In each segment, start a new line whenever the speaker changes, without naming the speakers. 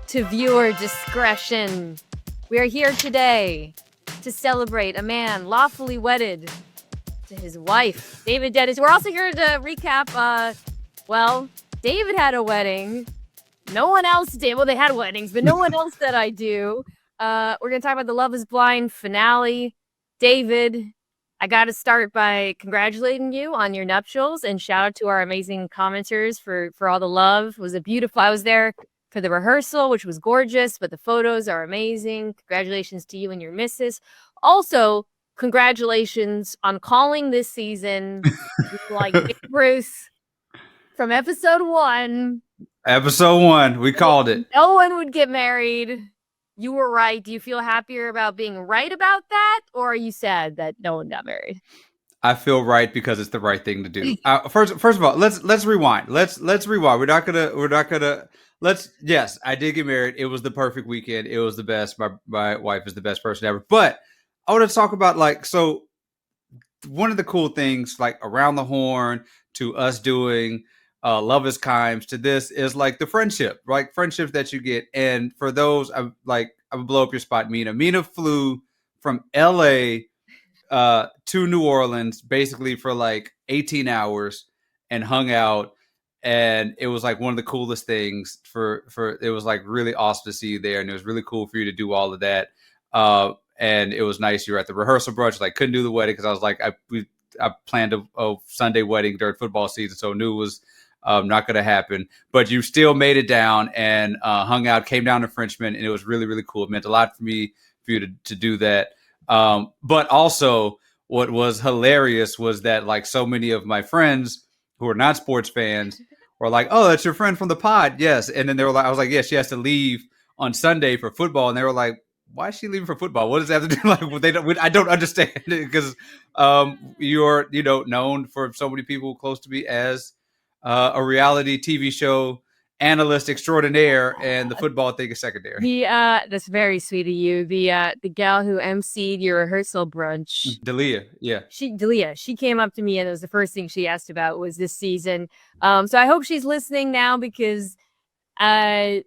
to viewer discretion. We are here today to celebrate a man lawfully wedded to his wife, David Dennis. We're also here to recap, David had a wedding. No one else did. Well, they had weddings, but no one else that I do. We're going to talk about the Love is Blind finale. David, I got to start by congratulating you on your nuptials and shout out to our amazing commenters for all the love. It was a beautiful, I was there for the rehearsal, which was gorgeous, but the photos are amazing. Congratulations to you and your missus. Also, congratulations on calling this season like Big Bruce from episode 1.
Episode 1, we called it.
No one would get married. You were right. Do you feel happier about being right about that, or are you sad that no one got married?
I feel right because it's the right thing to do. First of all, let's rewind. Let's rewind. We're not gonna. Yes, I did get married. It was the perfect weekend. It was the best. My wife is the best person ever. But I want to talk about one of the cool things, like Around the Horn, to us doing Love is Kind, to this is like the friendship, like friendships that you get. And for those, I would blow up your spot, Mina. Mina flew from LA to New Orleans basically for like 18 hours and hung out. And it was like one of the coolest things it was like really awesome to see you there. And it was really cool for you to do all of that. And it was nice. You were at the rehearsal brunch. Like, couldn't do the wedding because I was like, I planned a Sunday wedding during football season. So I knew it was not going to happen. But you still made it down and hung out, came down to Frenchman. And it was really, really cool. It meant a lot for me for you to do that. But also what was hilarious was that like so many of my friends who are not sports fans were like, "Oh, that's your friend from the pod." Yes. And then they were like, I was like, "Yeah, she has to leave on Sunday for football." And they were like, "Why is she leaving for football? What does that have to do?" Like, well, I don't understand it because you're, known for so many people close to me as a reality TV show analyst extraordinaire, and the football thing is secondary.
That's very sweet of you. The gal who emceed your rehearsal brunch,
Dalia, yeah.
She came up to me and it was the first thing she asked about was this season. So I hope she's listening now because there's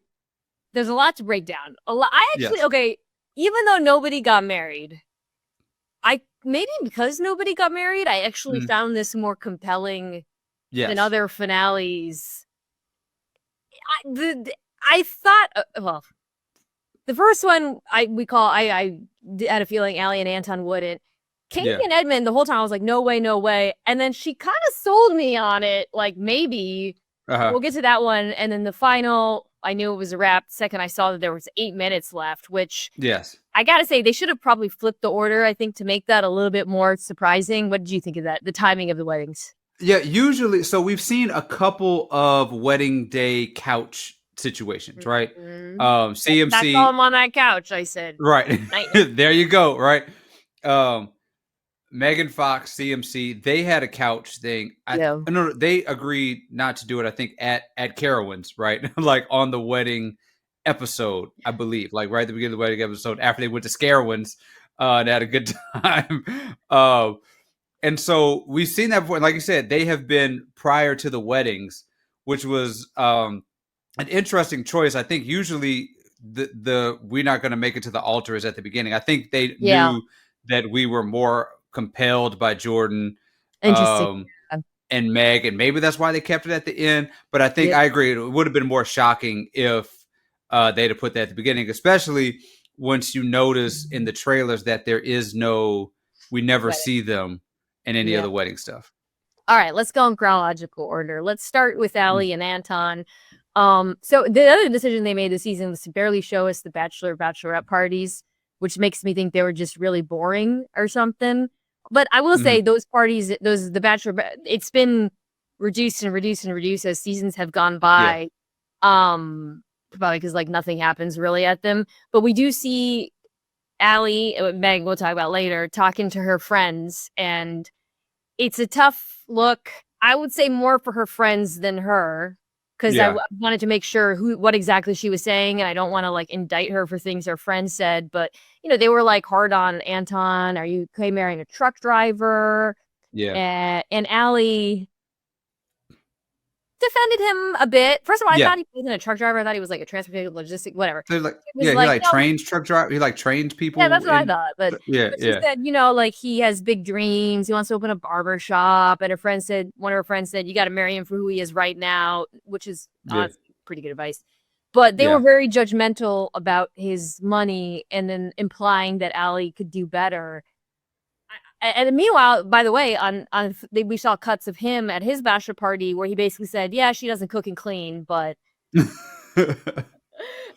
a lot to break down. Okay, even though nobody got married, maybe because nobody got married, I actually found this more compelling than other finales. I thought, the first one I had a feeling Ali and Anton wouldn't. Katie and Edmond, the whole time I was like, no way. And then she kind of sold me on it, like maybe. We'll get to that one. And then the final, I knew it was a wrap. Second, I saw that there was 8 minutes left, which I got to say, they should have probably flipped the order, I think, to make that a little bit more surprising. What did you think of that? The timing of the weddings?
Yeah, usually. So we've seen a couple of wedding day couch situations, right? CMC.
That's all I'm on that couch, I said.
Right. There you go, right? Megan Fox, CMC, they had a couch thing. No, they agreed not to do it, I think, at Carowinds, right? Like on the wedding episode, I believe. Like right at the beginning of the wedding episode, after they went to Scarowinds, and had a good time. And so we've seen that before. And like you said, they have been prior to the weddings, which was an interesting choice. I think usually the we're not going to make it to the altar is at the beginning. I think they knew that we were more compelled by Jordan and Meg, and maybe that's why they kept it at the end. But I think I agree. It would have been more shocking if they'd have put that at the beginning, especially once you notice in the trailers that we never see them in any other wedding stuff.
All right, let's go in chronological order. Let's start with Ali and Anton. So the other decision they made this season was to barely show us the bachelorette parties, which makes me think they were just really boring or something. But I will say those parties, the bachelor, it's been reduced as seasons have gone by. Probably because like nothing happens really at them. But we do see Ali, Meg, we'll talk about later, talking to her friends, and it's a tough look. I would say more for her friends than her, because I wanted to make sure what exactly she was saying, and I don't want to like indict her for things her friends said. But they were like hard on Anton. Are you marrying a truck driver?
Yeah.
And Ali, defended him a bit. First of all, I
Yeah.
thought he wasn't a truck driver. I thought he was like a transportation logistic, whatever.
So like,
He was
yeah, he like
no,
trains truck driver. He like trains
yeah,
people
that's what I
in.
thought. But
Yeah,
she
yeah,
said, like he has big dreams. He wants to open a barber shop. And one of her friends said, you got to marry him for who he is right now, which is
yeah,
honestly pretty good advice. But they were
yeah.
very judgmental about his money and then implying that Ali could do better. And meanwhile, by the way, we saw cuts of him at his bachelor party where he basically said, yeah, she doesn't cook and clean, but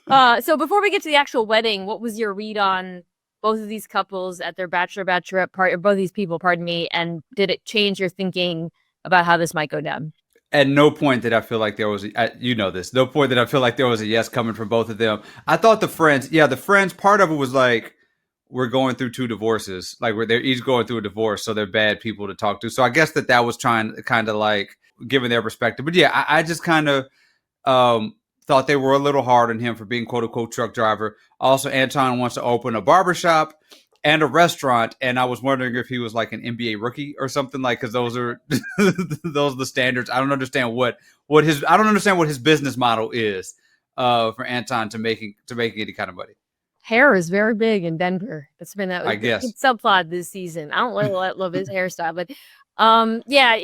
so before we get to the actual wedding, what was your read on both of these couples at their bachelorette party, or both these people, pardon me, and did it change your thinking about how this might go down?
At no point did I feel like there was, this. No point did I feel like there was a yes coming from both of them. I thought the friends, part of it was like, we're going through 2 divorces. Like they're each going through a divorce, so they're bad people to talk to. So I guess that was trying kind of like giving their perspective. But yeah, I just kind of thought they were a little hard on him for being quote unquote truck driver. Also, Anton wants to open a barbershop and a restaurant, and I was wondering if he was like an NBA rookie or something, like, because those are those are the standards. I don't understand what his business model is for Anton to making any kind of money.
Hair is very big in Denver. That's been a
I guess.
subplot this season. I don't really love his hairstyle, but yeah,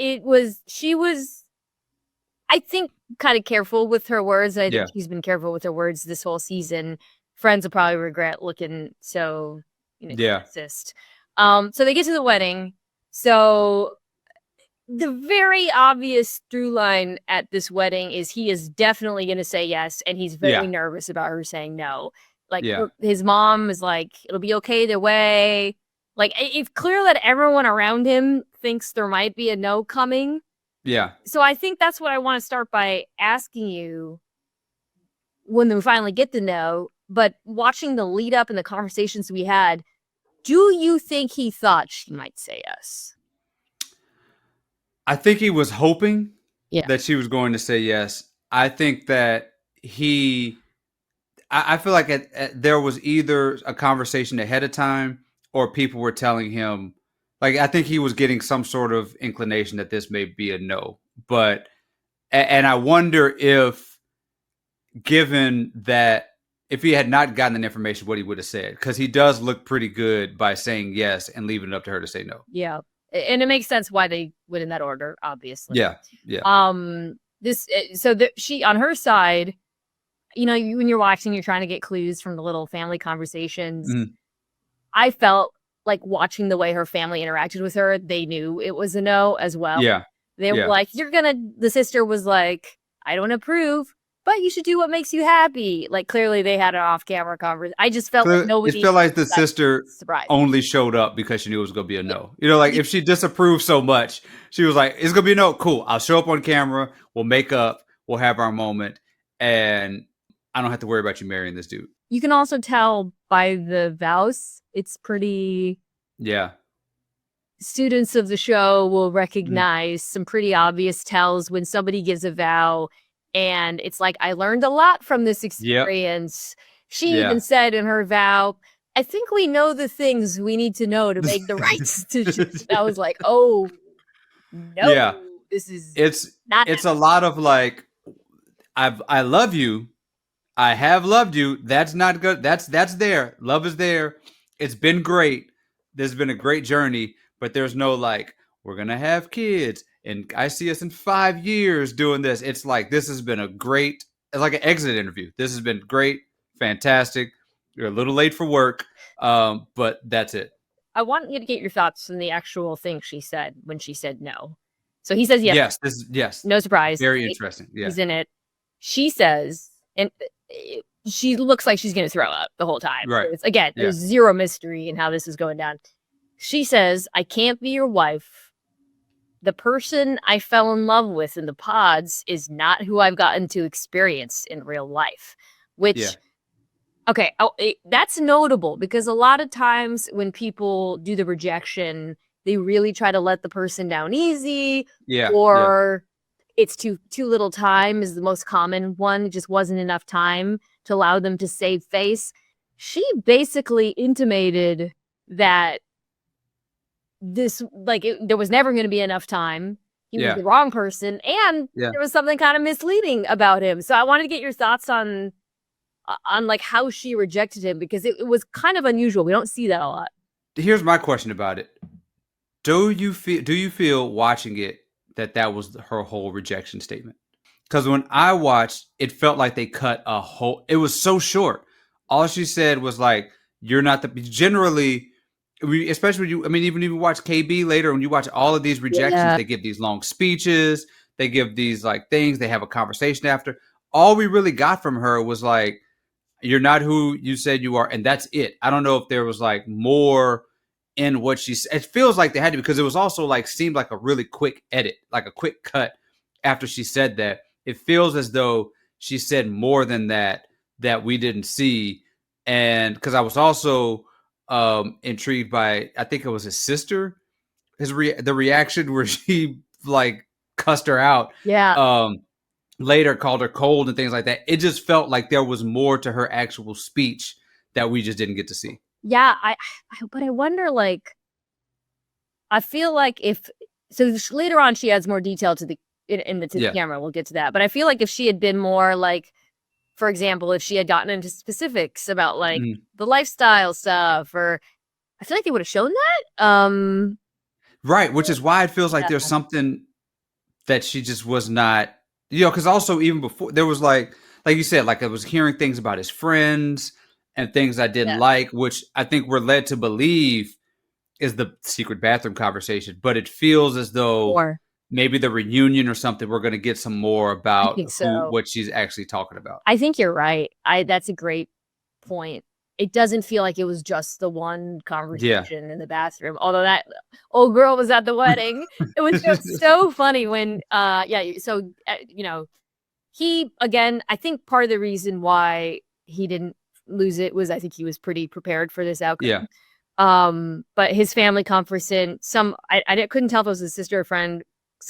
she was, I think, kind of careful with her words. I think she's been careful with her words this whole season. Friends will probably regret looking so sexist. So they get to the wedding. So the very obvious through line at this wedding is he is definitely going to say yes, and he's very nervous about her saying no. Like his mom is like, it'll be okay either way. Like it's clear that everyone around him thinks there might be a no coming.
Yeah.
So I think that's what I want to start by asking you when we finally get the no. But watching the lead up and the conversations we had, do you think he thought she might say yes?
I think he was hoping that she was going to say yes. I think that I feel like there was either a conversation ahead of time or people were telling him, like, I think he was getting some sort of inclination that this may be a no. But, and I wonder if, given that, if he had not gotten that information, what he would have said, because he does look pretty good by saying yes and leaving it up to her to say no.
Yeah. And it makes sense why they went in that order, obviously.
Yeah. Yeah.
She, on her side, when you're watching, you're trying to get clues from the little family conversations. Mm-hmm. I felt like watching the way her family interacted with her, they knew it was a no as well.
Yeah.
They were like, the sister was like, I don't approve, but you should do what makes you happy. Like, clearly they had an off-camera conversation. I just felt like nobody.
It felt like the sister only showed up because she knew it was going to be a no. Like if she disapproved so much, she was like, it's going to be a no. Cool. I'll show up on camera. We'll make up. We'll have our moment. And I don't have to worry about you marrying this dude.
You can also tell by the vows. It's pretty.
Yeah.
Students of the show will recognize some pretty obvious tells when somebody gives a vow. And it's like, I learned a lot from this experience. Yep. She even said in her vow, I think we know the things we need to know to make the right decision. I was like, oh, no.
Yeah.
This is
it's a lot of like, I love you. I have loved you. That's not good. That's there. Love is there. It's been great. There's been a great journey, but there's no like, we're going to have kids. And I see us in 5 years doing this. It's like, this has been it's like an exit interview. This has been great, fantastic. You're a little late for work, but that's it.
I want you to get your thoughts on the actual thing she said when she said no. So he says yes.
Yes.
No surprise.
Very interesting. Yeah.
He's in it. She says, and she looks like she's going to throw up the whole time.
Right.
So there's zero mystery in how this is going down. She says, I can't be your wife. The person I fell in love with in the pods is not who I've gotten to experience in real life, which, that's notable because a lot of times when people do the rejection, they really try to let the person down easy or it's too little time is the most common one. It just wasn't enough time to allow them to save face. She basically intimated that there was never going to be enough time. he was the wrong person, and there was something kind of misleading about him. So I wanted to get your thoughts on like how she rejected him, because it was kind of unusual. We don't see that a lot.
Here's my question about it. Do you feel watching it that was her whole rejection statement? Because when I watched, it felt like they cut a whole. It was so short. All she said was like, "You're not the." Generally, especially when you. I mean, even if you watch KB later, when you watch all of these rejections, they give these long speeches. They give these like things. They have a conversation after. All we really got from her was like, "You're not who you said you are," and that's it. I don't know if there was like more in what she said. It feels like they had to, because it was also like seemed like a really quick edit, like a quick cut after she said that. It feels as though she said more than that we didn't see. And because I was also intrigued by, I think it was his sister, the reaction where she like cussed her out. Later called her cold and things like that. It just felt like there was more to her actual speech that we just didn't get to see.
Yeah, but I wonder, like, I feel like later on she adds more detail to the camera. We'll get to that. But I feel like if she had been more like, for example, if she had gotten into specifics about like the lifestyle stuff, or I feel like they would have shown that.
Right, which is why it feels like there's something that she just was not, because also even before there was like you said, like I was hearing things about his friends and things I didn't like, which I think we're led to believe is the secret bathroom conversation. But it feels as though maybe the reunion or something, we're going to get some more about what she's actually talking about.
I think you're right. That's a great point. It doesn't feel like it was just the one conversation in the bathroom. Although that old girl was at the wedding. It was just so funny when, he, again, I think part of the reason why he didn't lose it was I think he was pretty prepared for this outcome. But his family comforts in I couldn't tell if it was his sister or friend,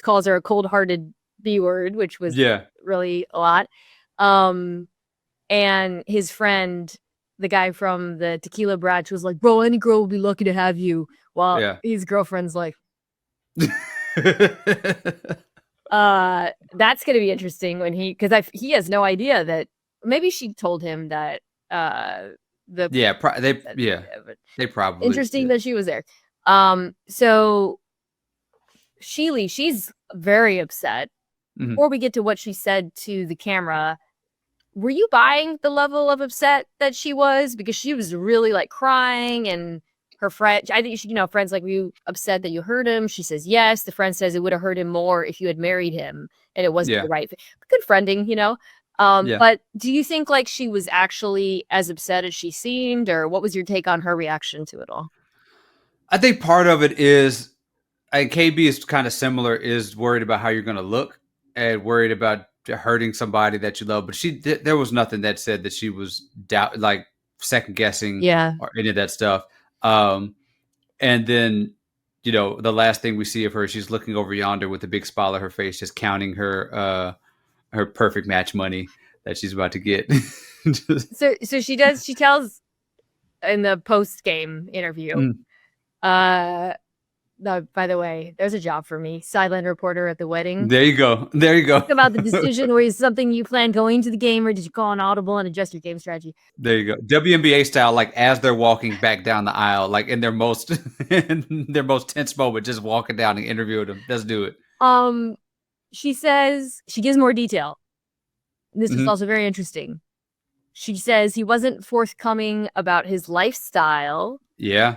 calls her a cold-hearted B word, which was really a lot. And his friend, the guy from the Tequila Bratch, was like, "Bro, any girl will be lucky to have you." While his girlfriend's like, that's gonna be interesting when because he has no idea that maybe she told him that they
probably
interesting that she was there. So she's very upset. Before we get to what she said to the camera, were you buying the level of upset that she was? Because she was really like crying, and her friend, I think friends like, were you upset that you hurt him? She says yes. The friend says it would have hurt him more if you had married him and it wasn't the right fit. Good friending, But do you think like she was actually as upset as she seemed, or what was your take on her reaction to it all?
I think part of it is, KB is kind of similar, is worried about how you're going to look and worried about hurting somebody that you love. But there was nothing that said that she was second guessing or any of that stuff. And then, the last thing we see of her, she's looking over yonder with a big smile on her face, just counting her perfect match money that she's about to get.
So she tells in the post game interview, by the way, there's a job for me, sideline reporter at the wedding.
There you go.
Talk about the decision, or is something you plan going to the game, or did you call an audible and adjust your game strategy?
There you go. WNBA style, like as they're walking back down the aisle, like in their most tense moment, just walking down and interviewing them. Let's do it.
She says, she gives more detail. This is also very interesting. She says he wasn't forthcoming about his lifestyle.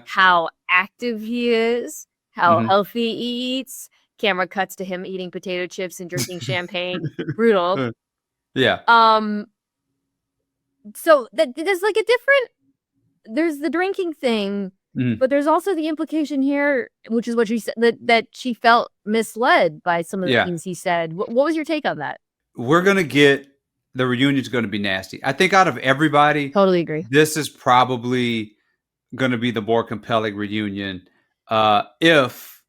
How active he is. How healthy he eats. Camera cuts to him eating potato chips and drinking champagne. Brutal. So there's like there's the drinking thing, but there's also the implication here, which is what she said, that she felt misled by some of the things he said. What was your take on that?
We're going to get, the reunion's going to be nasty. I think out of everybody,
totally agree, this
is probably going to be the more compelling reunion. If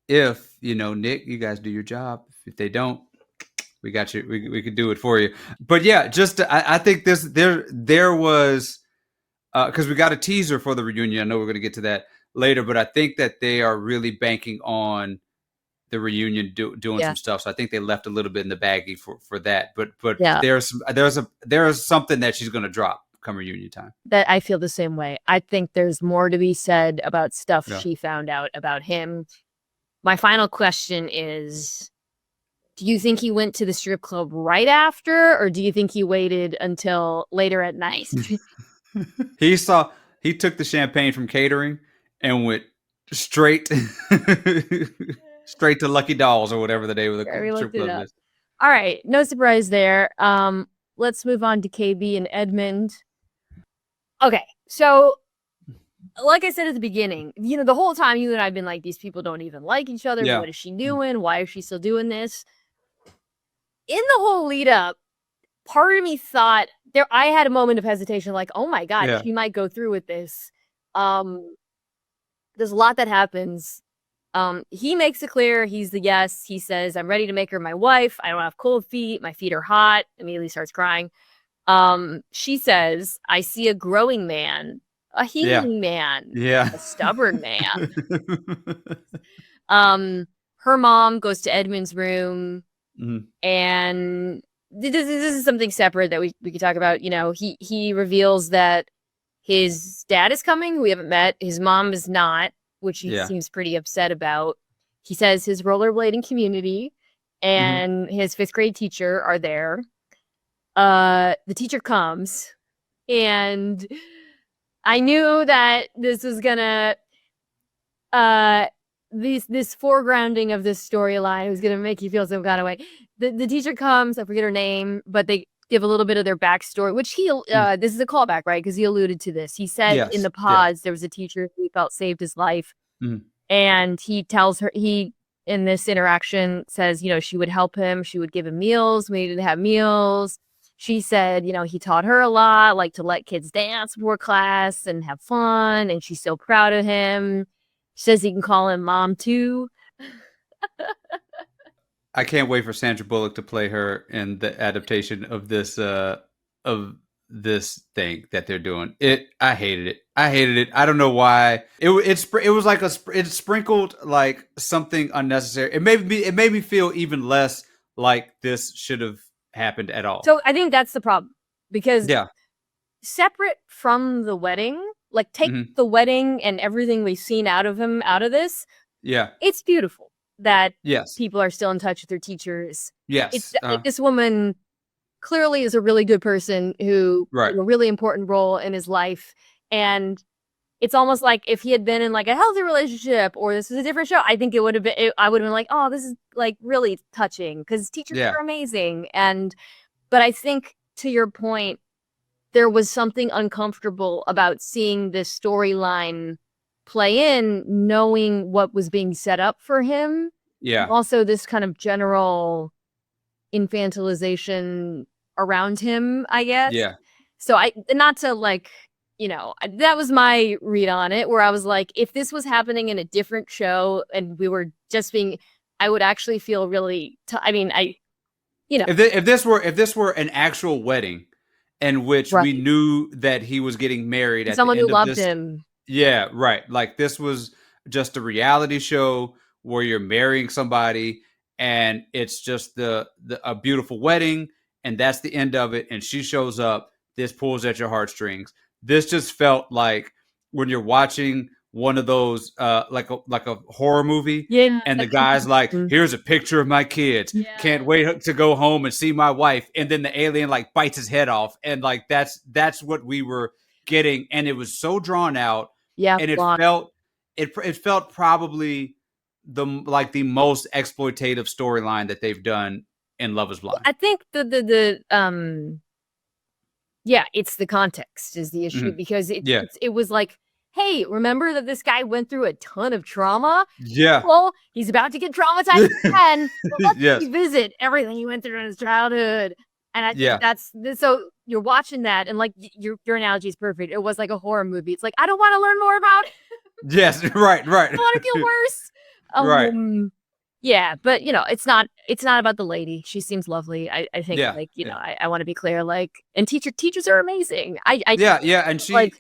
Nick, you guys do your job. If they don't, we got you. We could do it for you. But I think there was, because we got a teaser for the reunion. I know we're going to get to that later, but I think that they are really banking on the reunion doing
Yeah.
some stuff. So I think they left a little bit in the baggie for that. But
Yeah.
there's something that she's going to drop come reunion time.
That I feel the same way. I think there's more to be said about stuff
Yeah.
she found out about him. My final question is, do you think he went to the strip club right after, or do you think he waited until later at night?
He took the champagne from catering and went straight straight to Lucky Dolls or whatever the name of the strip club is.
All right, no surprise there. Let's move on to KB and Edmond. Okay, so like I said at the beginning, the whole time you and I've been like, these people don't even like each other.
Yeah.
What is she doing? Why is she still doing this? In the whole lead up, part of me thought I had a moment of hesitation, like, oh my God, she might go through with this. There's a lot that happens. He makes it clear he's the yes. He says, I'm ready to make her my wife. I don't have cold feet. My feet are hot. Immediately starts crying. She says, I see a growing man, a healing man, a stubborn man. Her mom goes to Edmund's room, and this is something separate that we could talk about. He reveals that his dad is coming, who we haven't met. His mom is not, which he seems pretty upset about. He says his rollerblading community and his 5th grade teacher are there. The teacher comes, and I knew that this was gonna this foregrounding of this storyline was gonna make you feel some kind of way. The teacher comes, I forget her name, but they give a little bit of their backstory, which this is a callback, right? Because he alluded to this. He said in the pods there was a teacher who he felt saved his life, and he tells her, in this interaction says, she would help him, she would give him meals when he didn't have meals. She said, he taught her a lot, like to let kids dance before class and have fun, and she's so proud of him. She says he can call him mom too.
I can't wait for Sandra Bullock to play her in the adaptation of this thing that they're doing. I hated it. I don't know why. It was like it sprinkled like something unnecessary. It made me feel even less like this should have happened at all.
So I think that's the problem, because separate from the wedding, like take the wedding and everything we've seen out of him out of this. Yeah, it's beautiful that people are still in touch with their teachers. Yes, this woman clearly is a really good person who played a really important role in his life, and it's almost like if he had been in like a healthy relationship or this was a different show, I think it would have been. I would have been like, oh, this is like really touching because teachers are amazing. But I think to your point, there was something uncomfortable about seeing this storyline play in, knowing what was being set up for him. Yeah. Also, this kind of general infantilization around him, I guess. Yeah. So not to like, that was my read on it, where I was like, if this was happening in a different show and we were just I would actually feel really,
if this were an actual wedding in which we knew that he was getting married at
someone
the end
who loved
of this,
him.
Yeah, right. Like this was just a reality show where you're marrying somebody and it's just a beautiful wedding and that's the end of it. And she shows up, this pulls at your heartstrings. This just felt like when you're watching one of those like a horror movie, and the guy's like, here's a picture of my kids, can't wait to go home and see my wife, and then the alien like bites his head off, and like that's what we were getting, and it was so drawn out, and it felt probably the most exploitative storyline that they've done in Love Is Blind.
I think it's the context is the issue, because it was like, hey, remember that this guy went through a ton of trauma? Yeah. Well, he's about to get traumatized again. Well, let's revisit everything he went through in his childhood. And I think that's so you're watching that, and like your analogy is perfect. It was like a horror movie. It's like, I don't want to learn more about it.
Yes, right. I
want to feel worse. Right. Yeah, but it's not about the lady. She seems lovely. I think I want to be clear, like, and teachers are amazing. And she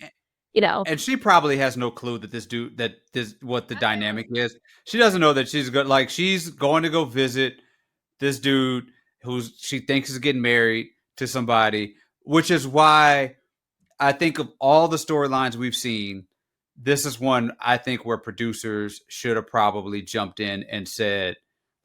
you know.
And she probably has no clue that what the dynamic is. She doesn't know that she's going to go visit this dude she thinks is getting married to somebody, which is why I think of all the storylines we've seen, this is one I think where producers should have probably jumped in and said,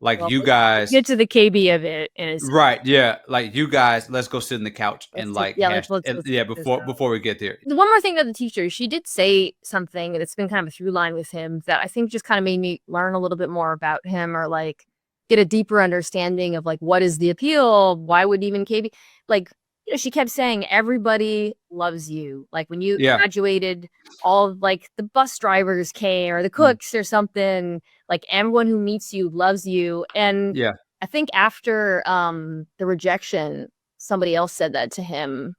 like,
Well,
you guys
get to the KB of it, and
right, yeah, like, you guys, let's go sit in the couch and like hash,
let's
yeah,
take this
before we get there.
one more thing about the teacher, she did say something, and it's been kind of a through line with him that I think just kind of made me learn a little bit more about him, or like get a deeper understanding of like what is the appeal, why would even KB like, she kept saying everybody loves you. Like when you
Yeah.
graduated, all like the bus drivers came or the cooks or something, like everyone who meets you loves you. And
Yeah.
I think after the rejection, somebody else said that to him.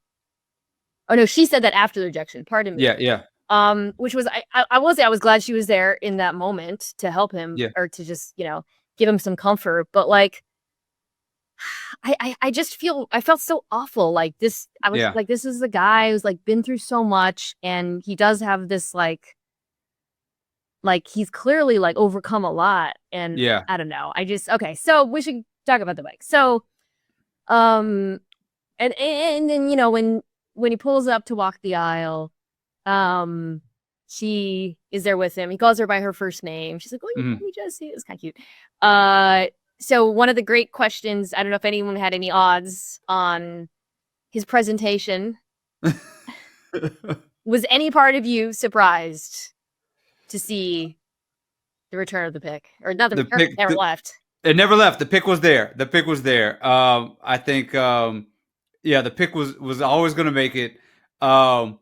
Oh no, she said that after the rejection. Pardon me.
Yeah, yeah.
Which was I will say I was glad she was there in that moment to help him,
Yeah.
or to just, give him some comfort. But like I just I felt so awful. Like this, I was like, this is a guy who's like been through so much, and he does have this like he's clearly like overcome a lot. And I don't know. Okay, so we should talk about the bike. So, and then when he pulls up to walk the aisle, she is there with him. He calls her by her first name. She's like, "Oh, you call me Jessie." It's kind of cute. So one of the great questions, I don't know if anyone had any odds on his presentation. Was any part of you surprised to see the return of the pick? Or not the return, it never left.
It never left. The pick was there. I think, the pick was always going to make it. And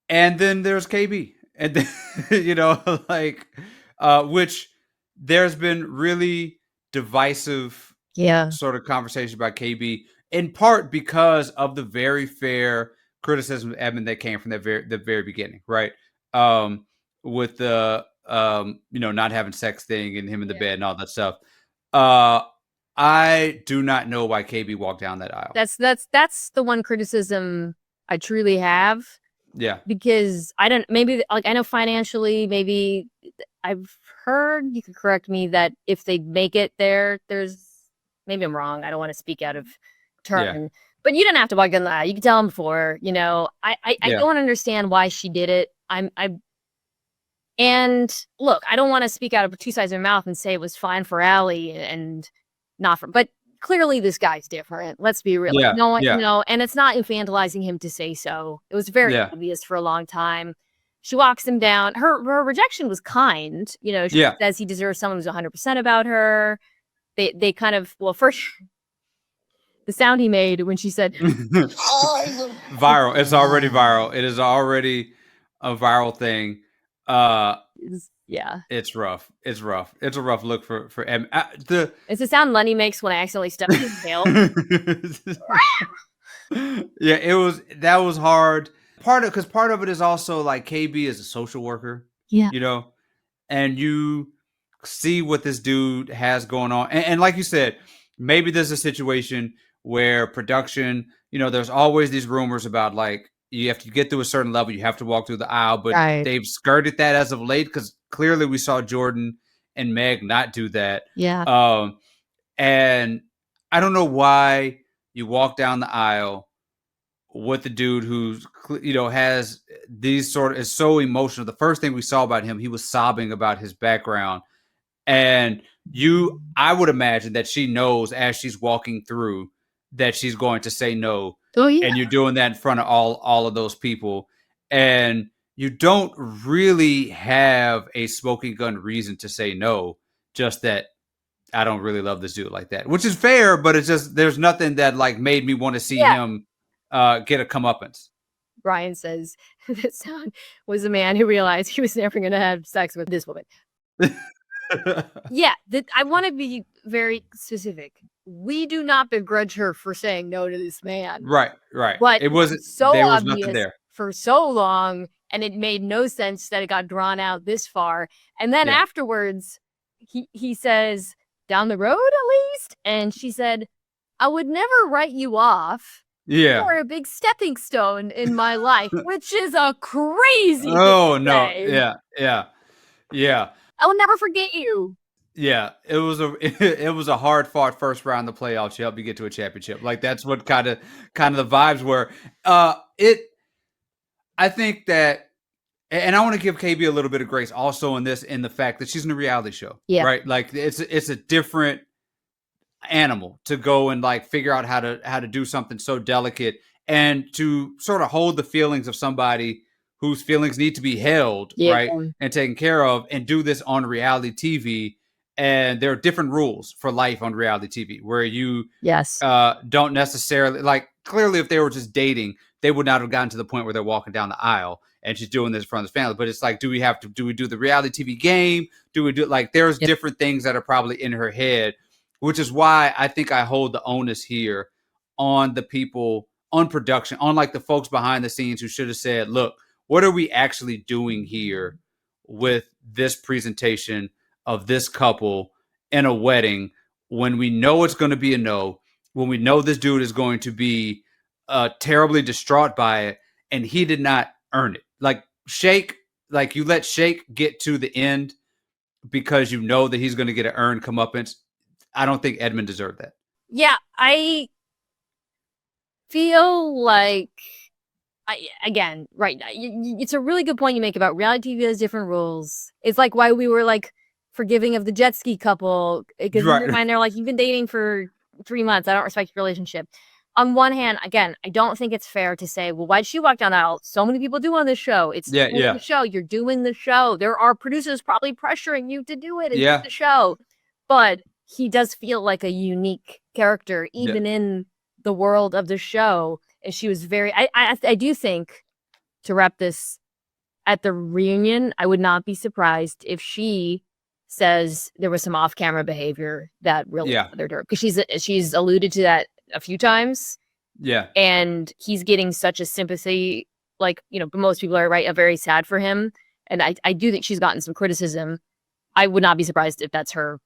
then there's KB. And then, which there's been really divisive sort of conversation about KB, in part because of the very fair criticism of Edmond that came from the very beginning, right? With the not having sex thing and him in the bed and all that stuff. I do not know why KB walked down that aisle.
That's the one criticism I truly have.
Yeah.
Because I know financially, maybe I've heard, you could correct me, that if they make it there's, maybe I'm wrong, I don't want to speak out of turn, but you didn't have to walk down the aisle. You could tell them before, I don't understand why she did it. And look, I don't want to speak out of two sides of my mouth and say it was fine for Ali and not for, but clearly this guy's different. Let's be real. And it's not infantilizing him to say so. It was very obvious for a long time. She walks him down. Her rejection was kind. She says he deserves someone who's 100% about her. They kind of, well, first, the sound he made when she said,
viral. It's already viral. It is already a viral thing. It's rough. It's rough. It's a rough look for Em.
It's the sound Lenny makes when I accidentally step in his tail.
That was hard. Part of it is also like KB is a social worker.
Yeah.
And you see what this dude has going on. And like you said, maybe there's a situation where production, there's always these rumors about like, you have to get through a certain level, you have to walk through the aisle, but they've skirted that as of late because clearly we saw Jordan and Meg not do that.
Yeah.
And I don't know why you walk down the aisle with the dude who's, has these is so emotional. The first thing we saw about him, he was sobbing about his background. And I would imagine that she knows as she's walking through that she's going to say no.
Oh, yeah.
And you're doing that in front of all of those people. And you don't really have a smoking gun reason to say no, just that I don't really love this dude like that, which is fair, but it's just, there's nothing that like made me want to see him get a comeuppance.
Brian says, that sound was a man who realized he was never going to have sex with this woman. I want to be very specific. We do not begrudge her for saying no to this man.
Right.
But
it wasn't
so
there was
obvious
nothing there
for so long, and it made no sense that it got drawn out this far. And then afterwards, he says, down the road at least, and she said, I would never write you off.
Yeah.
Or a big stepping stone in my life, which is a crazy thing
Oh
to
no.
say.
Yeah. Yeah. Yeah.
I will never forget you.
Yeah, it was a hard fought first round of the playoffs to help you get to a championship. Like that's what kind of the vibes were. It I think that, and I want to give KB a little bit of grace also in the fact that she's in a reality show,
Yeah.
right? Like it's a different animal to go and like figure out how to do something so delicate and to sort of hold the feelings of somebody whose feelings need to be held,
Yeah.
right, and taken care of, and do this on reality TV. And there are different rules for life on reality TV where you
Yes.
don't necessarily like. Clearly, if they were just dating, they would not have gotten to the point where they're walking down the aisle and she's doing this in front of his family. But it's like, do we do the reality TV game? Do we do like there's different things that are probably in her head, which is why I think I hold the onus here on the people on production, on like the folks behind the scenes who should have said, look, what are we actually doing here with this presentation of this couple in a wedding when we know it's going to be a no, when we know this dude is going to be terribly distraught by it, and he did not earn it. Like Shake, like you let Shake get to the end because you know that he's going to get an earned comeuppance. I don't think Edmond deserved that.
Yeah, I feel like, again, right, it's a really good point you make about reality TV has different rules. It's like why we were like forgiving of the jet ski couple, because they're like, you've been dating for 3 months, I don't respect your relationship. On one hand, again, I don't think it's fair to say, well, why'd she walk down the aisle? So many people do on this show. It's the show. You're doing the show. There are producers probably pressuring you to do it. It's the show. But he does feel like a unique character, even in the world of the show. And she was very, I do think, to wrap this, at the reunion, I would not be surprised if she says there was some off-camera behavior that really bothered her. Because she's alluded to that a few times.
Yeah.
And he's getting such a sympathy, like, most people are very sad for him. And I do think she's gotten some criticism. I would not be surprised if that's her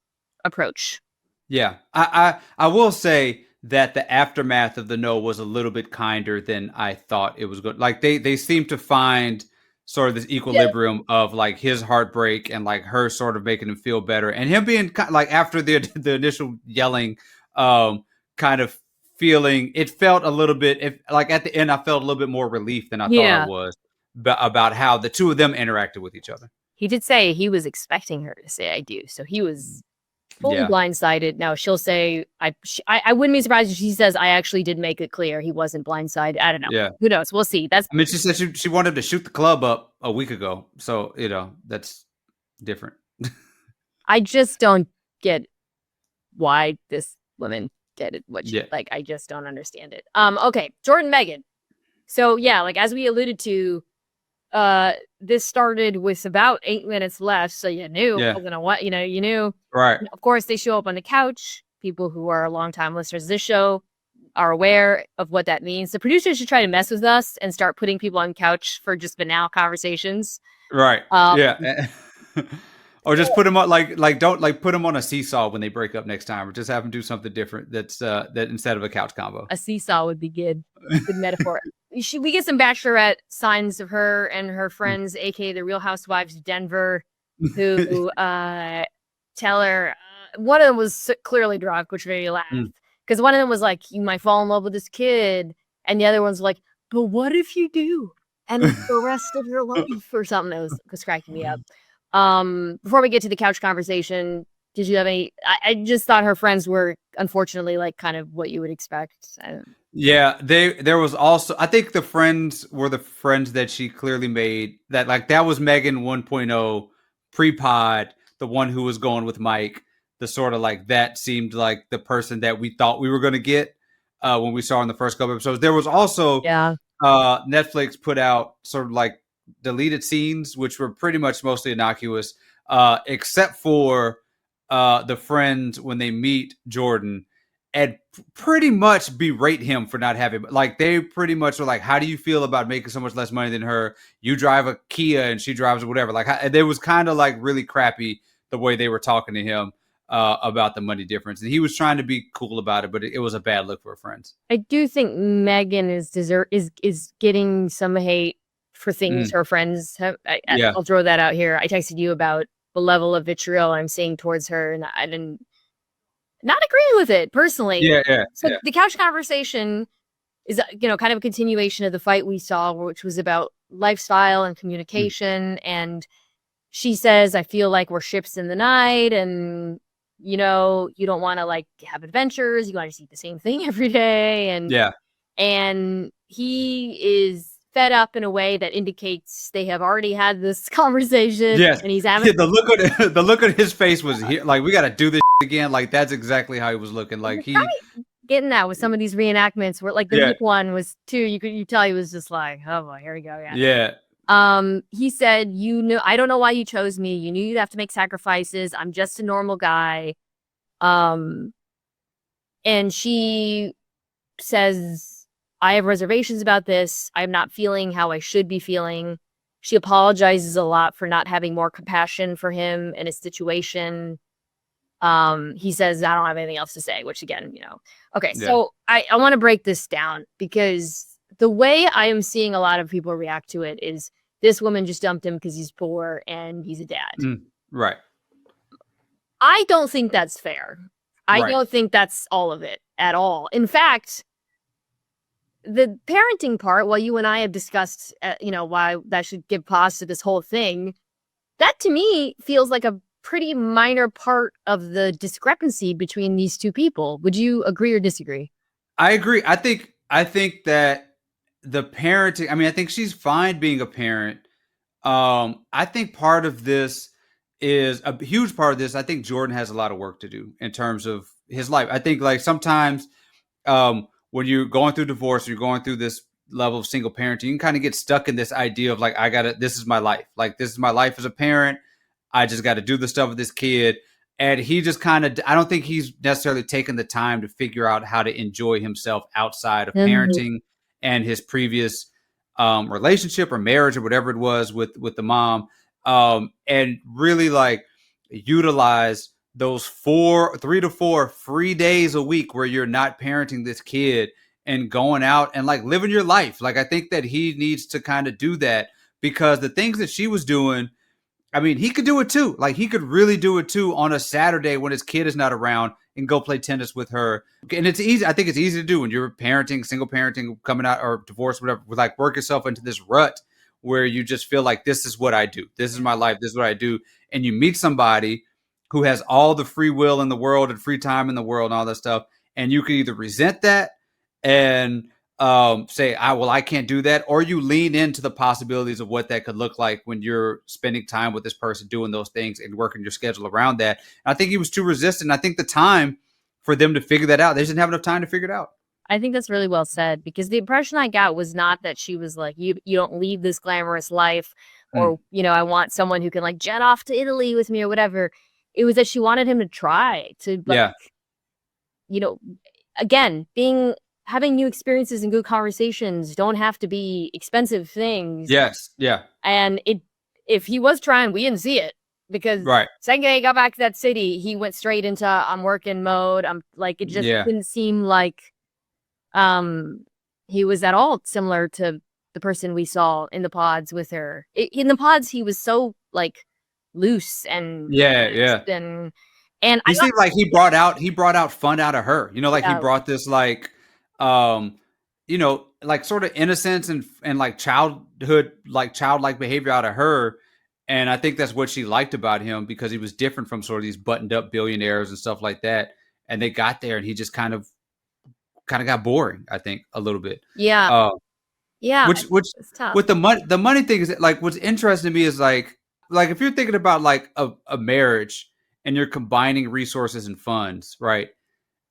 approach.
Yeah. I will say that the aftermath of the no was a little bit kinder than I thought it was good. Like they seem to find sort of this equilibrium of like his heartbreak and like her sort of making him feel better, and him being like after the initial yelling, kind of feeling, it felt a little bit, like at the end I felt a little bit more relief than I thought I was about how the two of them interacted with each other.
He did say he was expecting her to say I do, so he was fully blindsided. Now she'll say I wouldn't be surprised if she says I actually did make it clear he wasn't blindsided. I don't know.
Yeah.
Who knows? We'll see.
I mean, she said she wanted to shoot the club up a week ago, so that's different.
I just don't get why this woman did it. Like, I just don't understand it. Okay, Jordan, Megan. So like as we alluded to, this started with about 8 minutes left, so you knew you knew.
Right.
And of course, they show up on the couch. People who are longtime listeners of this show are aware of what that means. The producers should try to mess with us and start putting people on couch for just banal conversations.
Right. Or just put them on don't put them on a seesaw when they break up next time, or just have them do something different. That's that instead of a couch combo.
A seesaw would be good. Good metaphor. We get some Bachelorette signs of her and her friends, aka the Real Housewives of Denver, who tell her. One of them was clearly drunk, which made me laugh, because one of them was like, "You might fall in love with this kid," and the other one's like, "But what if you do? And it's the rest of your life," or something. That was cracking me up. Before we get to the couch conversation, did you have any? I just thought her friends were unfortunately like kind of what you would expect.
Yeah, there was also, I think the friends were the friends that she clearly made, that was Megan 1.0 pre-pod, the one who was going with Mike, the sort of like that seemed like the person that we thought we were going to get when we saw in the first couple episodes. There was also Netflix put out sort of like deleted scenes, which were pretty much mostly innocuous, except for the friends when they meet Jordan and pretty much berate him for not having, like, they pretty much were like, how do you feel about making so much less money than her? You drive a Kia and she drives whatever. Like, it was kind of like really crappy the way they were talking to him. about the money difference, and he was trying to be cool about it, but it was a bad look for her friends.
I do think Megan is getting some hate for things her friends have.
Yeah.
I'll throw that out here. I texted you about the level of vitriol I'm seeing towards her, and I didn't not agree with it personally.
Yeah.
So the couch conversation is, kind of a continuation of the fight we saw, which was about lifestyle and communication. And she says, I feel like we're ships in the night, and you don't want to like have adventures. You want to eat the same thing every day. And he is fed up in a way that indicates they have already had this conversation.
Yes.
And he's having
the look on his face was like, we got to do this again. Like, that's exactly how he was looking. Like,
getting that with some of these reenactments where like the Nick one was too, you tell he was just like, oh boy, here we go. He said, I don't know why you chose me. You knew you'd have to make sacrifices. I'm just a normal guy. And she says, I have reservations about this. I'm not feeling how I should be feeling. She apologizes a lot for not having more compassion for him and his situation. He says, I don't have anything else to say, which again, okay. So I want to break this down, because the way I am seeing a lot of people react to it is this woman just dumped him because he's poor and he's a dad.
Right.
I don't think that's fair. I don't think that's all of it at all. In fact, the parenting part, while you and I have discussed, why that should give pause to this whole thing, that to me feels like a pretty minor part of the discrepancy between these two people. Would you agree or disagree?
I agree. I think that the parenting, I think she's fine being a parent. I think part of this is a huge part of this. I think Jordan has a lot of work to do in terms of his life. I think like sometimes when you're going through divorce, you're going through this level of single parenting, you can kind of get stuck in this idea of like, this is my life. Like, this is my life as a parent. I just got to do the stuff with this kid. And he just kind of, I don't think he's necessarily taken the time to figure out how to enjoy himself outside of parenting and his previous relationship or marriage or whatever it was with the mom. And really like utilize those 3 to 4 free days a week where you're not parenting this kid and going out and like living your life. Like, I think that he needs to kind of do that, because the things that she was doing, he could do it too. Like, he could really do it too on a Saturday when his kid is not around and go play tennis with her. And it's easy. I think it's easy to do when you're parenting, single parenting, coming out or divorced, whatever, with like work yourself into this rut where you just feel like, this is what I do. This is my life. This is what I do. And you meet somebody who has all the free will in the world and free time in the world and all that stuff. And you can either resent that and say, I can't do that, or you lean into the possibilities of what that could look like when you're spending time with this person doing those things and working your schedule around that. And I think he was too resistant. I think the time for them to figure that out, they didn't have enough time to figure it out.
I think that's really well said, because the impression I got was not that she was like, you don't leave this glamorous life, or, I want someone who can like jet off to Italy with me or whatever. It was that she wanted him to try to, again, having new experiences and good conversations don't have to be expensive things.
Yes. Yeah.
And if he was trying, we didn't see it, because second day he got back to that city, he went straight into I'm working mode. I'm like, it just didn't seem like he was at all similar to the person we saw in the pods with her. In the pods, he was so like loose and and
he seemed like he brought out fun out of her. He brought this like like sort of innocence and like childlike behavior out of her. And I think that's what she liked about him, because he was different from sort of these buttoned up billionaires and stuff like that. And they got there and he just kind of got boring, I think, a little bit.
Yeah.
Which with the money thing is like, what's interesting to me is like if you're thinking about like a marriage and you're combining resources and funds, right?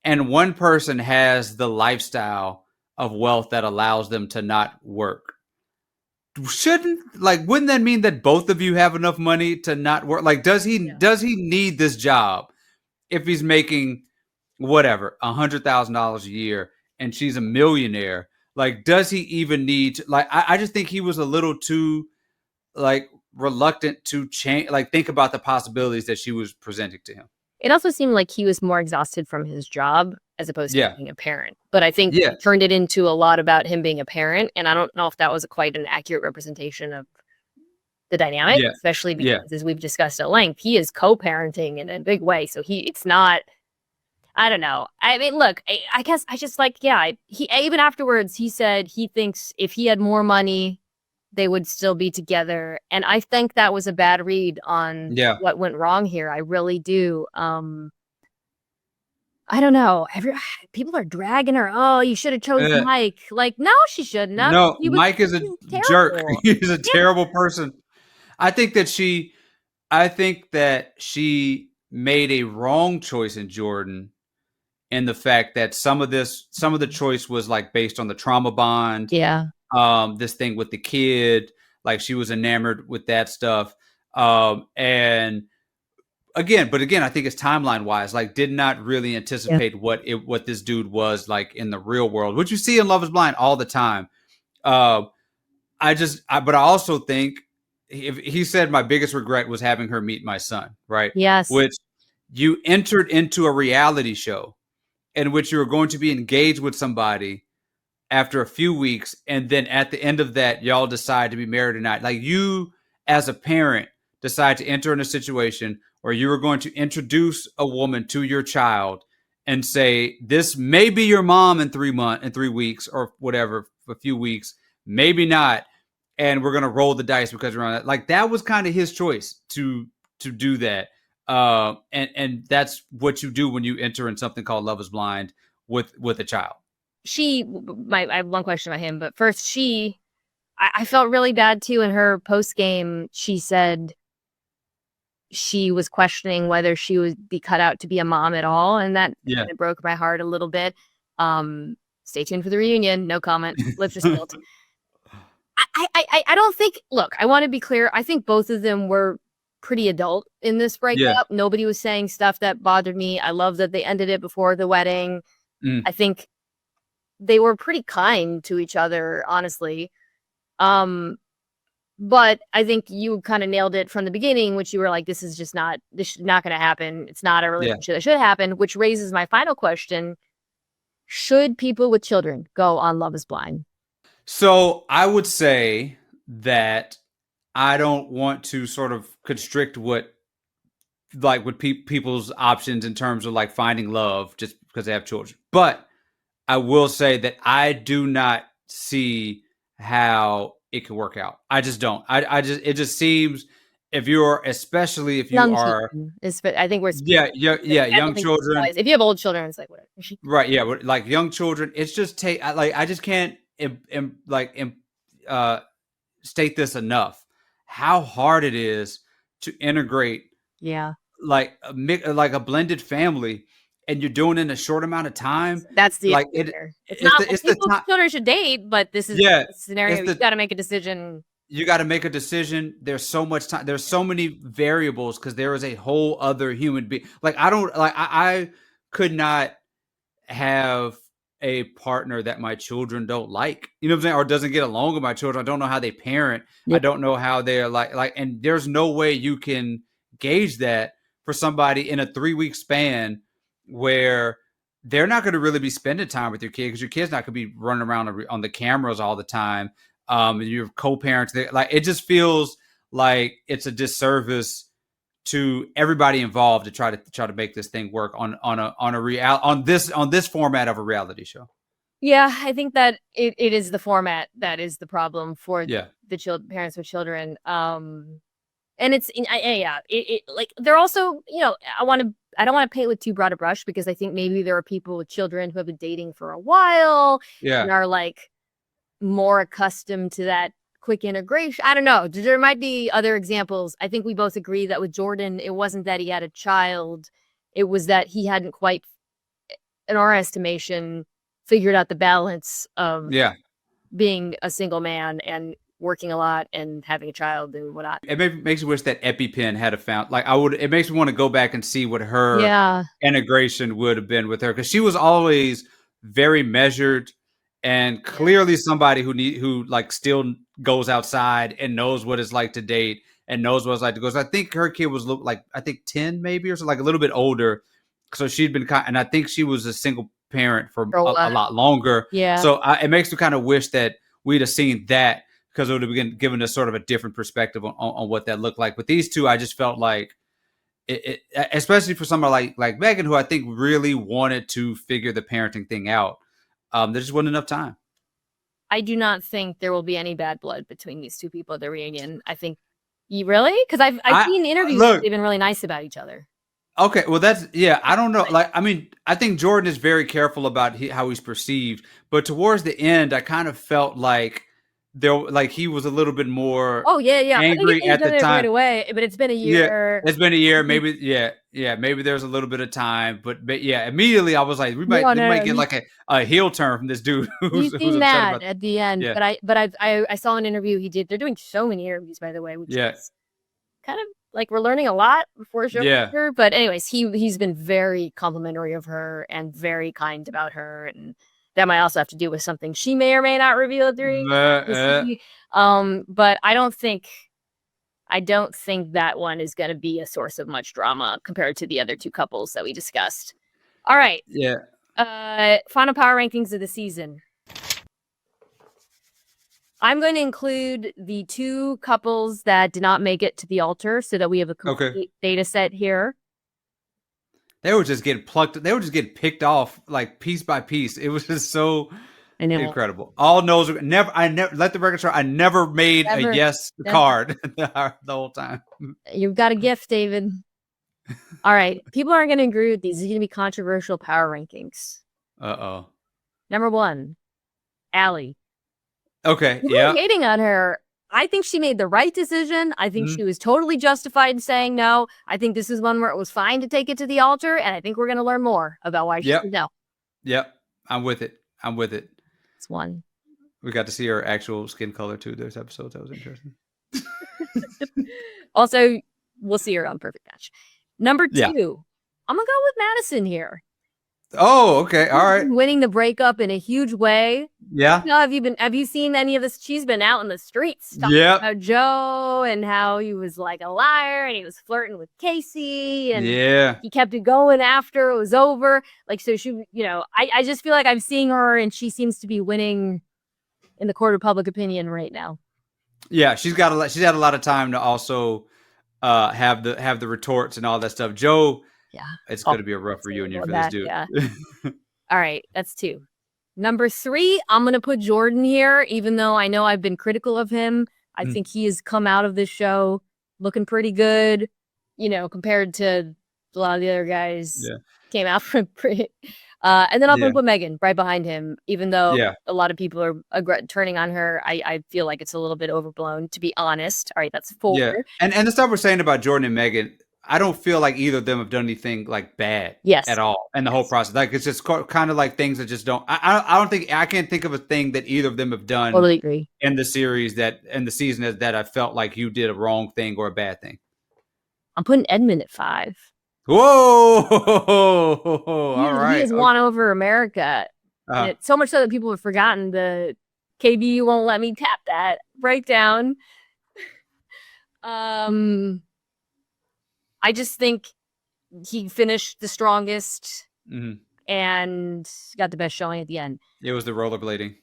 And one person has the lifestyle of wealth that allows them to not work. Wouldn't that mean that both of you have enough money to not work? Like, does he need this job if he's making whatever, $100,000 a year and she's a millionaire? Like, does he even need to, like, I just think he was a little too like reluctant to change, like think about the possibilities that she was presenting to him.
It also seemed like he was more exhausted from his job as opposed to being a parent. But I think he turned it into a lot about him being a parent, and I don't know if that was quite an accurate representation of the dynamic, especially because, as we've discussed at length, he is co-parenting in a big way. So it's not, I don't know. I mean, look, I guess I just like, he even afterwards, he said he thinks if he had more money, they would still be together. And I think that was a bad read on what went wrong here. I really do. I don't know. People are dragging her. Oh, you should have chosen Mike. Like, no, she shouldn't have.
No, Mike is a jerk. He's a terrible person. I think that she made a wrong choice in Jordan, in the fact that some of the choice was like based on the trauma bond.
Yeah.
This thing with the kid, like she was enamored with that stuff. And again, I think it's timeline wise, like did not really anticipate what this dude was like in the real world, which you see in Love is Blind all the time. But I also think if he said my biggest regret was having her meet my son, right?
Yes.
Which you entered into a reality show in which you were going to be engaged with somebody after a few weeks, and then at the end of that, y'all decide to be married or not. Like, you, as a parent, decide to enter in a situation where you are going to introduce a woman to your child and say, this may be your mom in 3 weeks or whatever, a few weeks, maybe not. And we're going to roll the dice because we're on that. Like, that was kind of his choice to do that. And that's what you do when you enter in something called Love is Blind with a child.
I have one question about him, but first, I felt really bad too. In her post game, she said she was questioning whether she would be cut out to be a mom at all, and that kind of broke my heart a little bit. Stay tuned for the reunion. No comment. Lips are sealed. I don't think. Look, I want to be clear. I think both of them were pretty adult in this breakup. Nobody was saying stuff that bothered me. I love that they ended it before the wedding. I think they were pretty kind to each other, honestly. But I think you kind of nailed it from the beginning, which you were like, this is not going to happen. It's not a relationship that should happen, which raises my final question. Should people with children go on Love is Blind?
So I would say that I don't want to sort of constrict people's options in terms of like finding love just because they have children. But I will say that I do not see how it can work out. I just don't. It just seems especially if you
young
are,
I think we're
young children.
If you have old children, it's like whatever.
Right. Yeah. Like young children, it's just I just can't state this enough. How hard it is to integrate.
Yeah.
Like a blended family. And you're doing it in a short amount of time.
That's the it's not people children should date, but this is the scenario. You got to make a decision.
You got to make a decision. There's so much time. There's so many variables because there is a whole other human being. Like I could not have a partner that my children don't like. You know what I'm saying? Or doesn't get along with my children. I don't know how they parent. I don't know how they're like. And there's no way you can gauge that for somebody in a 3-week span, where they're not going to really be spending time with your kid because your kid's not going to be running around on the cameras all the time. Your co-parents, like, it just feels like it's a disservice to everybody involved to try to make this thing work on this format of a reality show.
Yeah, I think that it is the format that is the problem for the parents with children. And it's like they're also, I don't want to paint with too broad a brush, because I think maybe there are people with children who have been dating for a while and are like more accustomed to that quick integration. I don't know. There might be other examples. I think we both agree that with Jordan, it wasn't that he had a child. It was that he hadn't quite, in our estimation, figured out the balance of being a single man and working a lot and having a child and whatnot.
It makes me wish that EpiPen had found, like, it makes me want to go back and see what her integration would have been with her, because she was always very measured and clearly somebody who like still goes outside and knows what it's like to date and knows what it's like to go. So I think her kid was like, I think 10 maybe, or so, like a little bit older. So she'd been and I think she was a single parent for a lot longer.
Yeah.
So it makes me kind of wish that we'd have seen that, because it would have given us sort of a different perspective on what that looked like. But these two, I just felt like, especially for somebody like Megan, who I think really wanted to figure the parenting thing out, there just wasn't enough time.
I do not think there will be any bad blood between these two people at the reunion. I think, you really? Because I've seen interviews where they've been really nice about each other.
Okay, well I don't know. Like, I mean, I think Jordan is very careful about how he's perceived, but towards the end, I kind of felt like he was a little bit more angry at the time
right away, but it's been a year.
Yeah, it's been a year, maybe. Maybe there's a little bit of time, but yeah, immediately I was like, we might get like a heel turn from this dude who's
mad about at the end. Yeah. But I saw an interview he did. They're doing so many interviews, by the way, which is kind of like we're learning a lot before show. Yeah. But anyways, he's been very complimentary of her and very kind about her, and that might also have to do with something she may or may not reveal at the reunion. But I don't think that one is going to be a source of much drama compared to the other two couples that we discussed. All right.
Yeah.
Final power rankings of the season. I'm going to include the two couples that did not make it to the altar so that we have a complete data set here.
They were just getting plucked. They were just getting picked off like piece by piece. It was just so incredible. All no's. I never let the record show. I never made a yes card the whole time.
You've got a gift, David. All right. People aren't going to agree with these. These are going to be controversial power rankings.
Uh-oh.
Number 1, Ali.
Okay.
People are hating on her. I think she made the right decision. I think she was totally justified in saying no. I think this is one where it was fine to take it to the altar, and I think we're going to learn more about why she said no.
Yep. I'm with it.
It's 1.
We got to see her actual skin color, too. There's episodes. That was interesting.
Also, we'll see her on Perfect Match. Number 2, I'm going to go with Madison here.
Oh, okay. All right.
Winning the breakup in a huge way.
Yeah.
Have you seen any of this? She's been out in the streets talking about Joe and how he was like a liar and he was flirting with Casey and he kept it going after it was over. Like, so she, I just feel like I'm seeing her and she seems to be winning in the court of public opinion right now.
Yeah, she's had a lot of time to also have the retorts and all that stuff. Joe. Yeah, it's going to be a rough reunion for this dude. Yeah.
All right, that's 2. Number 3, I'm going to put Jordan here, even though I know I've been critical of him. I think he has come out of this show looking pretty good, compared to a lot of the other guys. Yeah. Came out from pretty. And then I'm going to put Megan right behind him, even though a lot of people are turning on her. I feel like it's a little bit overblown, to be honest. All right, that's 4.
Yeah, and the stuff we're saying about Jordan and Megan, I don't feel like either of them have done anything like bad at all in the whole process. Like, it's just kind of like things that just don't. I can't think of a thing that either of them have done.
Totally agree.
In the series in the season that I felt like you did a wrong thing or a bad thing.
I'm putting Edmond at 5.
Whoa! All right.
He has won over America. So much so that people have forgotten the KB won't let me tap that breakdown. I just think he finished the strongest and got the best showing at the end.
It was the rollerblading.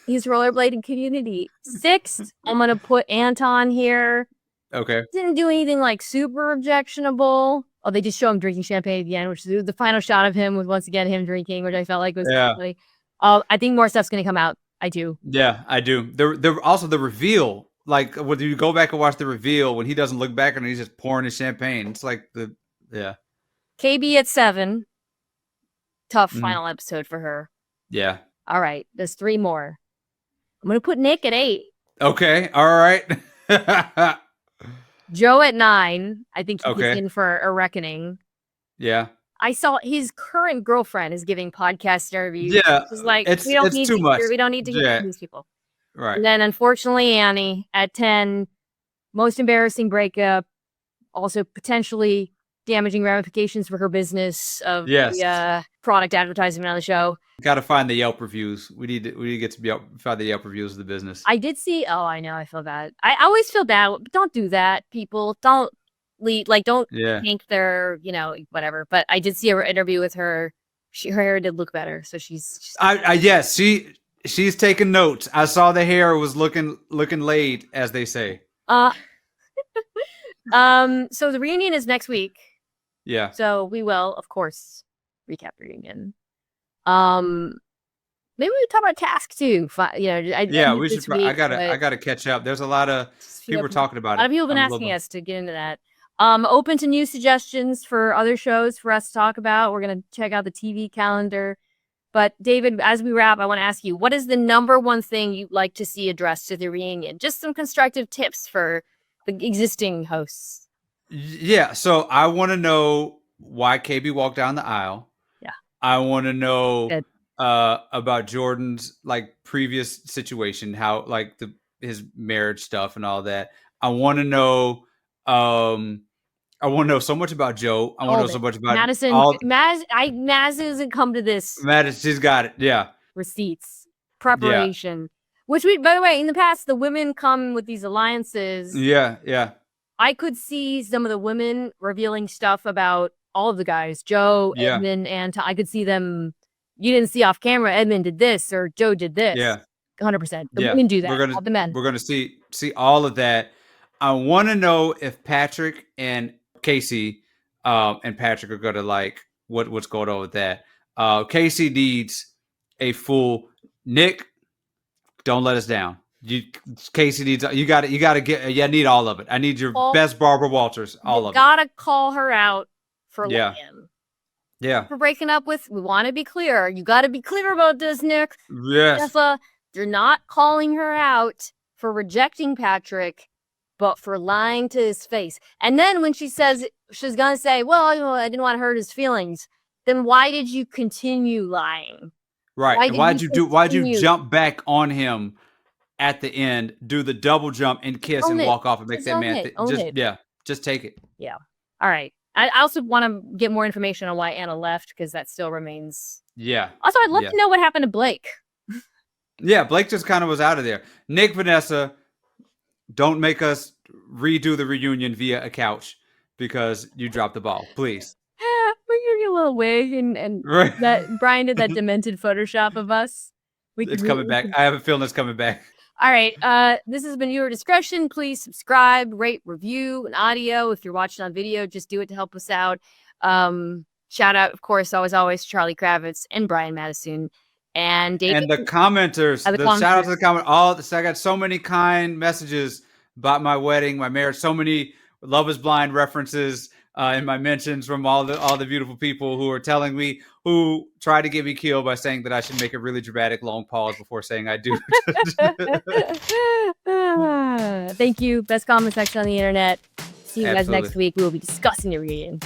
He's rollerblading community. 6th, I'm going to put Anton here.
Okay.
Didn't do anything like super objectionable. Oh, they just show him drinking champagne at the end, which is the final shot of him was once again him drinking, which I felt like was funny. I think more stuff's going to come out. I do.
Yeah, I do. Also the reveal. Like, when you go back and watch the reveal, when he doesn't look back and he's just pouring his champagne, it's like
KB at 7. Tough final episode for her.
Yeah.
All right. There's 3 more. I'm going to put Nick at 8.
Okay. All right.
Joe at 9. I think he's in for a reckoning.
Yeah.
I saw his current girlfriend is giving podcast interviews.
Yeah.
It's like, we don't need to hear these people.
Right.
And then, unfortunately, Annie at 10, most embarrassing breakup, also potentially damaging ramifications for her business of the product advertisement on the show.
Got to find the Yelp reviews. We need to get to find the Yelp reviews of the business.
I did see. Oh, I know. I feel bad. I always feel bad. But don't do that, people. Don't don't tank their, whatever. But I did see her interview with her. Her hair did look better, so she's
yes, she's taking notes. I saw the hair was looking laid, as they say.
So the reunion is next week.
Yeah.
So we will, of course, recap the reunion. Maybe we talk about Task too.
We should. Week, I gotta catch up. There's a lot of people talking about it.
A lot of people have been asking us to get into that. Open to new suggestions for other shows for us to talk about. We're gonna check out the TV calendar. But David, as we wrap, I want to ask you, what is the number one thing you'd like to see addressed at the reunion? Just some constructive tips for the existing hosts.
Yeah. So I want to know why KB walked down the aisle.
Yeah.
I want to know about Jordan's previous situation, how his marriage stuff and all that. I want to know. I want to know so much about Joe. I want to know so much about
Madison. Maz hasn't come to this.
Madison, she's got it. Yeah.
Receipts, preparation. Yeah. Which by the way, in the past, the women come with these alliances.
Yeah, yeah.
I could see some of the women revealing stuff about all of the guys, Joe, Edmond, Anton. I could see them. You didn't see off camera. Edmond did this or Joe did this.
Yeah,
100%. The women do that. All the men.
We're gonna see all of that. I want to know if Patrick and Casey and Patrick are gonna what's going on with that. Casey needs a full Nick. Don't let us down. Casey needs. You got to get. Yeah, I need all of it. I need your best Barbara Walters. All of it.
Gotta call her out for lying.
Yeah.
For breaking up with. We want to be clear. You got to be clear about this, Nick.
Yes.
You're not calling her out for rejecting Patrick, but for lying to his face. And then when she says she's gonna say, "Well, I didn't want to hurt his feelings," then why did you continue lying?
Right. Why'd you jump back on him at the end, do the double jump and kiss and walk off and make that man just take it.
Yeah. All right. I also want to get more information on why Anna left, because that still remains.
Yeah.
Also, I'd love to know what happened to Blake.
Yeah, Blake just kind of was out of there. Nick, Vanessa, don't make us redo the reunion via a couch because you dropped the ball, please.
We're getting a little wig and right. That Brian did that demented Photoshop of us.
It's coming back. I have a feeling it's coming back.
All right. This has been Viewer Discretion. Please subscribe, rate, review, and audio. If you're watching on video, just do it to help us out. Shout out, of course, always Charlie Kravitz and Brian Madison and David.
And the commenters. Shout out to the comment. I got so many kind messages about my wedding, my marriage. So many Love Is Blind references in my mentions from all the beautiful people who are telling me, who tried to get me killed by saying that I should make a really dramatic long pause before saying I do.
Thank you. Best comment section on the internet. See you guys next week. We will be discussing the reunion.